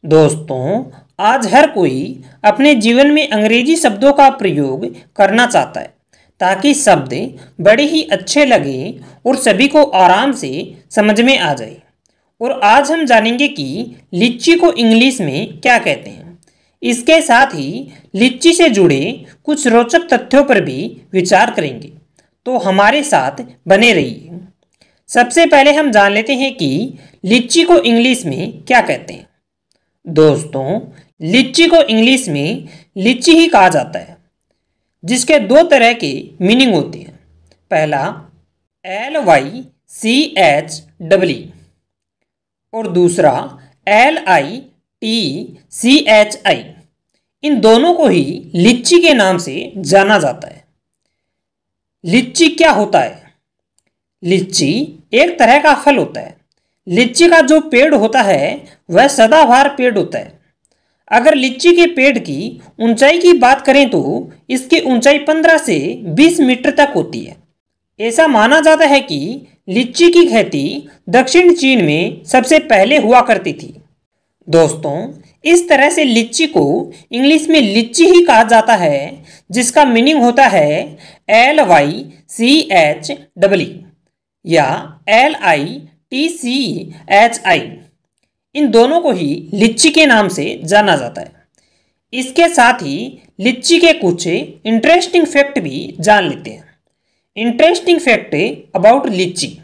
दोस्तों, आज हर कोई अपने जीवन में अंग्रेजी शब्दों का प्रयोग करना चाहता है ताकि शब्द बड़े ही अच्छे लगे और सभी को आराम से समझ में आ जाए। और आज हम जानेंगे कि लीची को इंग्लिश में क्या कहते हैं। इसके साथ ही लीची से जुड़े कुछ रोचक तथ्यों पर भी विचार करेंगे, तो हमारे साथ बने रहिए। सबसे पहले हम जान लेते हैं कि लीची को इंग्लिश में क्या कहते हैं। दोस्तों, लीची को इंग्लिश में लीची ही कहा जाता है, जिसके दो तरह के मीनिंग होते हैं। पहला LYCHEE और दूसरा LITCHI। इन दोनों को ही लीची के नाम से जाना जाता है। लीची क्या होता है? लीची एक तरह का फल होता है। लीची का जो पेड़ होता है वह सदाबहार पेड़ होता है। अगर लीची के पेड़ की ऊंचाई की बात करें तो इसकी ऊंचाई 15 से 20 मीटर तक होती है। ऐसा माना जाता है कि लीची की खेती दक्षिण चीन में सबसे पहले हुआ करती थी। दोस्तों, इस तरह से लीची को इंग्लिश में लीची ही कहा जाता है, जिसका मीनिंग होता है LYCHEE या LITCHI। इन दोनों को ही लीची के नाम से जाना जाता है। इसके साथ ही लीची के कुछ इंटरेस्टिंग फैक्ट भी जान लेते हैं। इंटरेस्टिंग फैक्ट अबाउट लीची।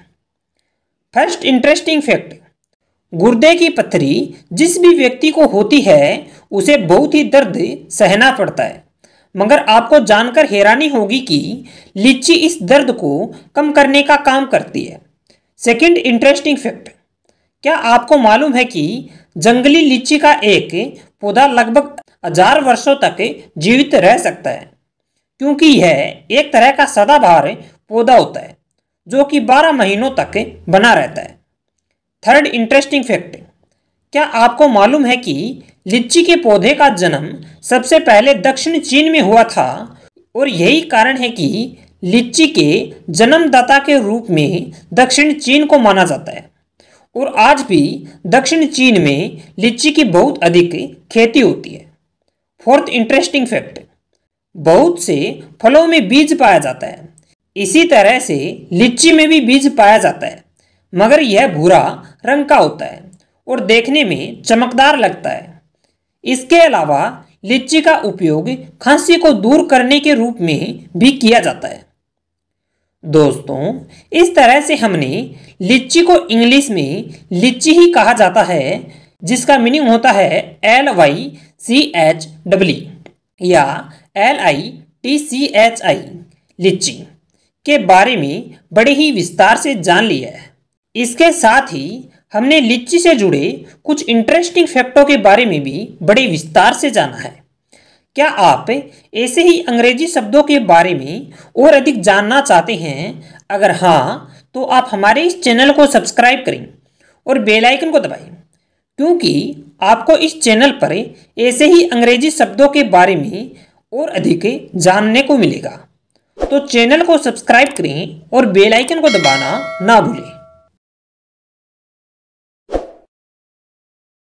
फर्स्ट इंटरेस्टिंग फैक्ट, गुर्दे की पथरी जिस भी व्यक्ति को होती है उसे बहुत ही दर्द सहना पड़ता है, मगर आपको जानकर हैरानी होगी कि लीची इस दर्द को कम करने का काम करती है। सेकंड इंटरेस्टिंग फैक्ट, क्या आपको मालूम है कि जंगली लीची का एक पौधा लगभग 1000 वर्षों तक जीवित रह सकता है, क्योंकि यह एक तरह का सदाबहार पौधा होता है जो कि 12 महीनों तक बना रहता है। थर्ड इंटरेस्टिंग फैक्ट, क्या आपको मालूम है कि लीची के पौधे का जन्म सबसे पहले दक्षिण चीन में हुआ था, और यही कारण है कि लीची के जन्मदाता के रूप में दक्षिण चीन को माना जाता है। और आज भी दक्षिण चीन में लीची की बहुत अधिक खेती होती है। फोर्थ इंटरेस्टिंग फैक्ट, बहुत से फलों में बीज पाया जाता है। इसी तरह से लीची में भी बीज पाया जाता है, मगर यह भूरा रंग का होता है और देखने में चमकदार लगता है। इसके अलावा लीची का उपयोग खांसी को दूर करने के रूप में भी किया जाता है। दोस्तों, इस तरह से हमने लीची को इंग्लिश में लीची ही कहा जाता है, जिसका मीनिंग होता है LYCHEE या LITCHI। लीची के बारे में बड़े ही विस्तार से जान लिया है। इसके साथ ही हमने लीची से जुड़े कुछ इंटरेस्टिंग फैक्टों के बारे में भी बड़े विस्तार से जाना है। क्या आप ऐसे ही अंग्रेजी शब्दों के बारे में और अधिक जानना चाहते हैं? अगर हाँ, तो आप हमारे इस चैनल को सब्सक्राइब करें और बेल आइकन को दबाएं, क्योंकि आपको इस चैनल पर ऐसे ही अंग्रेजी शब्दों के बारे में और अधिक जानने को मिलेगा। तो चैनल को सब्सक्राइब करें और बेल आइकन को दबाना ना भूलें।